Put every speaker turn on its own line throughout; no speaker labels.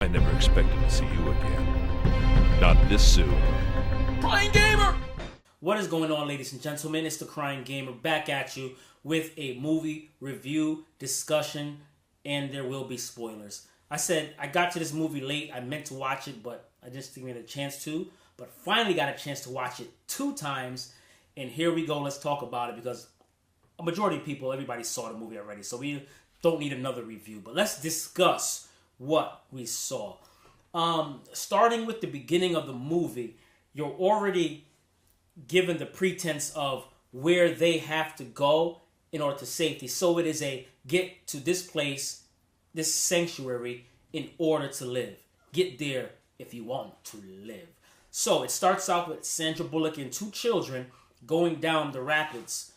I never expected to see you again. Not this soon.
Crying Gamer! What is going on, ladies and gentlemen? It's the Crying Gamer back at you with a movie review, discussion, and there will be spoilers. I said I got to this movie late. I meant to watch it, but I just didn't get a chance to. But finally got a chance to watch it 2 times. And here we go. Let's talk about it because a majority of people, everybody saw the movie already. So we don't need another review. But let's discuss what we saw. Starting with the beginning of the movie, you're already given the pretense of where they have to go in order to safety. So it is a get to this place, this sanctuary, in order to live. Get there if you want to live. So it starts out with Sandra Bullock and 2 children going down the rapids,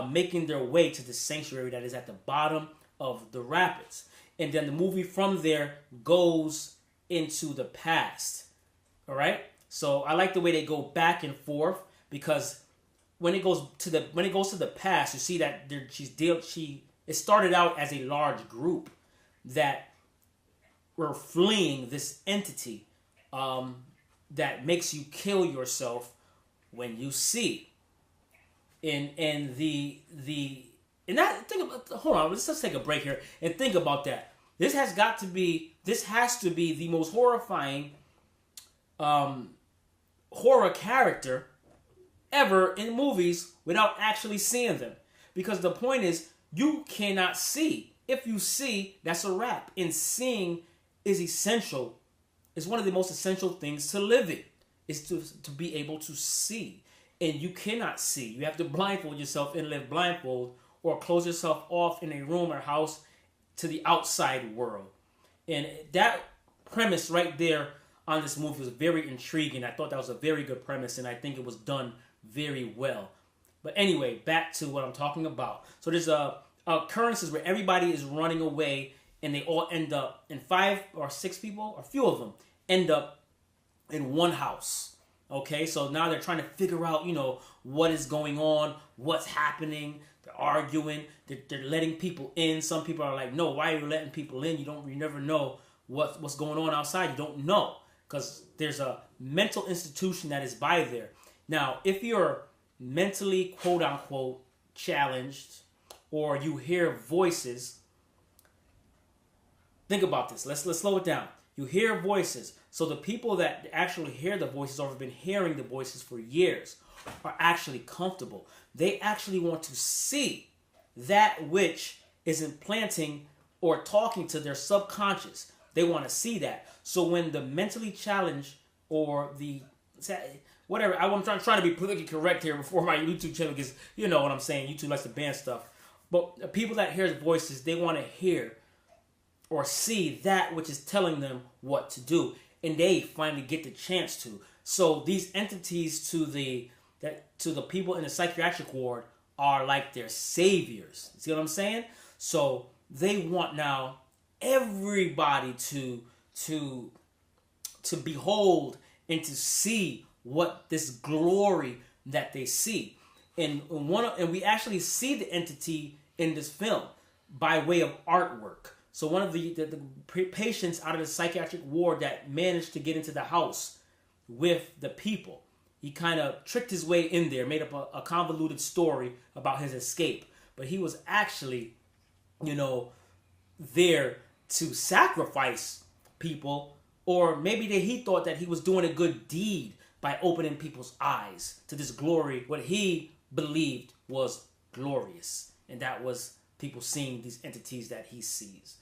making their way to the sanctuary that is at the bottom of the rapids. And then the movie from there goes into the past. All right? So I like the way they go back and forth because when it goes to the past, you see that it started out as a large group that were fleeing this entity that makes you kill yourself when you see. Hold on, let's take a break here and think about that. This has to be the most horrifying horror character ever in movies without actually seeing them. Because the point is, you cannot see. If you see, that's a wrap. And seeing is essential. It's one of the most essential things to living, is to be able to see. And you cannot see. You have to blindfold yourself and live blindfold, or close yourself off in a room or house to the outside world. And that premise right there on this movie was very intriguing. I thought that was a very good premise, and I think it was done very well. But anyway, back to what I'm talking about. So there's occurrences where everybody is running away, and they all end up, in 5 or 6 people, a few of them, end up in one house. Okay, so now they're trying to figure out, what is going on, what's happening. They're arguing. They're letting people in. Some people are like, no, why are you letting people in? You never know what's going on outside. You don't know because there's a mental institution that is by there. Now, if you're mentally, quote unquote, challenged, or you hear voices, think about this. Let's slow it down. You hear voices. So the people that actually hear the voices or have been hearing the voices for years are actually comfortable. They actually want to see that which is implanting or talking to their subconscious. They want to see that. So when the mentally challenged or the whatever, I'm trying to be politically correct here before my YouTube channel gets, you know what I'm saying, YouTube likes to ban stuff. But the people that hear voices, they want to hear or see that which is telling them what to do. And they finally get the chance to. So these entities to the people in the psychiatric ward are like their saviors. See what I'm saying? So they want now everybody to behold and to see what this glory that they see. And we actually see the entity in this film by way of artwork. So one of the patients out of the psychiatric ward that managed to get into the house with the people, he kind of tricked his way in there, made up a convoluted story about his escape. But he was actually, there to sacrifice people, or maybe he thought that he was doing a good deed by opening people's eyes to this glory, what he believed was glorious. And that was people seeing these entities that he sees.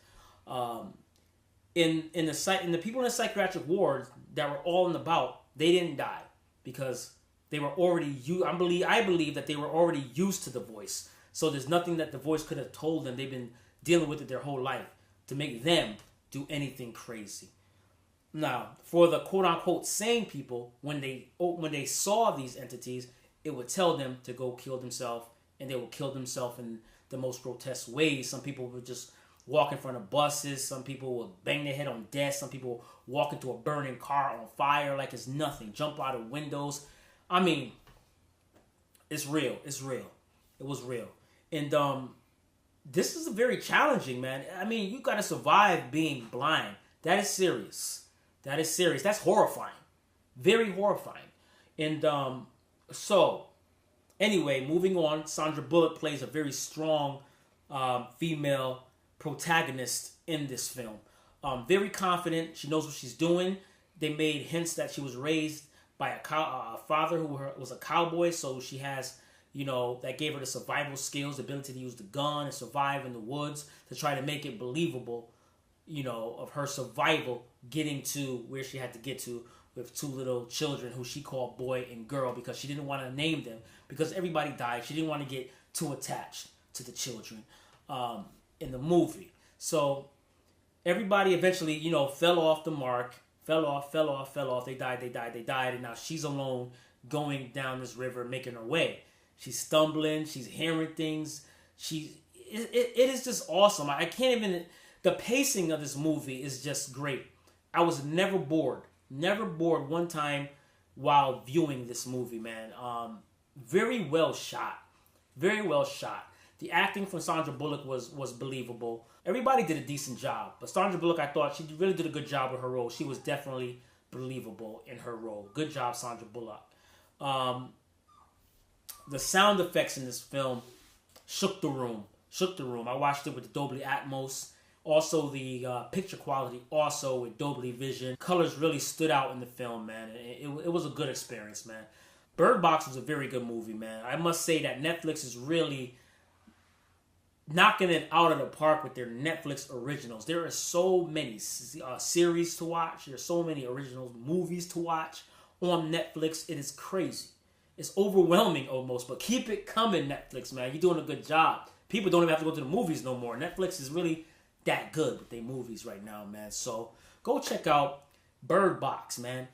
In the people in the psychiatric ward that were all in the bout, they didn't die because they were already I believe that they were already used to the voice. So there's nothing that the voice could have told them. They've been dealing with it their whole life to make them do anything crazy. Now, for the quote unquote sane people, when they saw these entities, it would tell them to go kill themselves, and they would kill themselves in the most grotesque ways. Some people would just walk in front of buses. Some people would bang their head on desks. Some people walk into a burning car on fire like it's nothing. Jump out of windows. I mean, it's real. It's real. It was real. And this is very challenging, man. I mean, you got to survive being blind. That is serious. That is serious. That's horrifying. Very horrifying. And so, anyway, moving on. Sandra Bullock plays a very strong female protagonist in this film. Very confident. She knows what she's doing. They made hints that she was raised by a father who was a cowboy, so she has, that gave her the survival skills, the ability to use the gun and survive in the woods to try to make it believable, of her survival getting to where she had to get to with two little children who she called boy and girl because she didn't want to name them because everybody died. She didn't want to get too attached to the children in the movie. So everybody eventually, fell off the mark. Fell off. They died. And now she's alone going down this river, making her way. She's stumbling. She's hearing things. It is just awesome. I can't even... The pacing of this movie is just great. I was never bored. Never bored one time while viewing this movie, man. Very well shot. Very well shot. The acting from Sandra Bullock was believable. Everybody did a decent job. But Sandra Bullock, I thought she really did a good job with her role. She was definitely believable in her role. Good job, Sandra Bullock. The sound effects in this film shook the room. I watched it with Dolby Atmos. Also, the picture quality also with Dolby Vision. Colors really stood out in the film, man. It was a good experience, man. Bird Box was a very good movie, man. I must say that Netflix is really knocking it out of the park with their Netflix originals. There are so many series to watch. There are so many original movies to watch on Netflix. It is crazy. It's overwhelming almost, but keep it coming, Netflix, man. You're doing a good job. People don't even have to go to the movies no more. Netflix is really that good with their movies right now, man. So go check out Bird Box, man.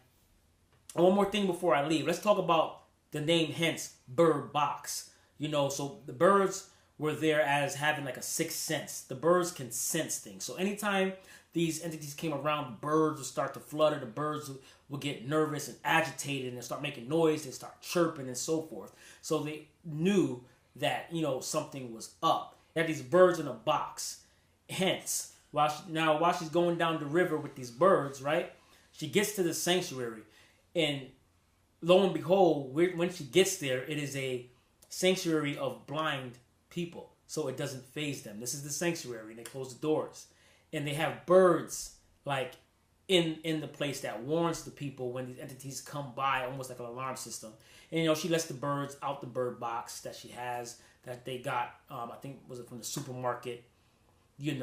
And one more thing before I leave. Let's talk about the name, hence Bird Box. So the birds were there as having like a sixth sense. The birds can sense things. So anytime these entities came around, the birds would start to flutter. The birds would get nervous and agitated and start making noise. They start chirping and so forth. So they knew that, something was up. They had these birds in a box. Hence, while she's going down the river with these birds, right? She gets to the sanctuary. And lo and behold, when she gets there, it is a sanctuary of blind people, so it doesn't faze them. This is the sanctuary, and they close the doors, and they have birds like in the place that warns the people when these entities come by, almost like an alarm system. And she lets the birds out the bird box that she has that they got. I think was it from the supermarket, and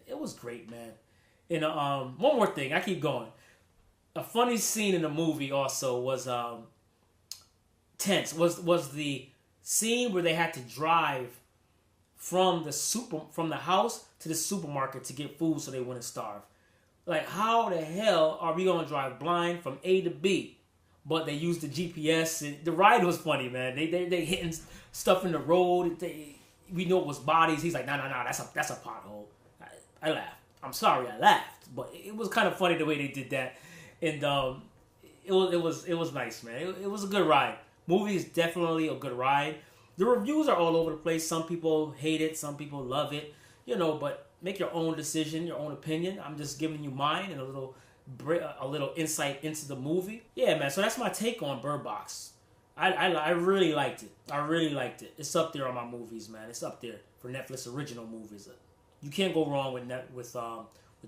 it was great, man. And one more thing, I keep going. A funny scene in the movie also was tense. Was the scene where they had to drive from the house to the supermarket to get food so they wouldn't starve. Like, how the hell are we gonna drive blind from A to B? But they used the GPS. And the ride was funny, man. They hitting stuff in the road. We know it was bodies. He's like, no, that's a pothole. I laughed. I'm sorry, I laughed, but it was kind of funny the way they did that, and it was nice, man. It was a good ride. Movie is definitely a good ride. The reviews are all over the place. Some people hate it, some people love it, but make your own decision, your own opinion. I'm just giving you mine and a little insight into the movie. Yeah, man. So that's my take on Bird Box. I really liked it. It's up there on my movies, man. It's up there for Netflix original movies. You can't go wrong with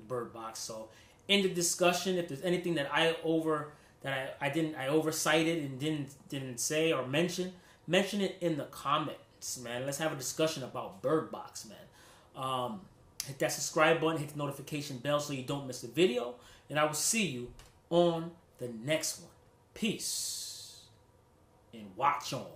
Bird Box. So in the discussion, if there's anything that I oversighted and didn't say or mention it in the comments, man. Let's have a discussion about Bird Box, man. Hit that subscribe button, hit the notification bell so you don't miss the video, and I will see you on the next one. Peace and watch on.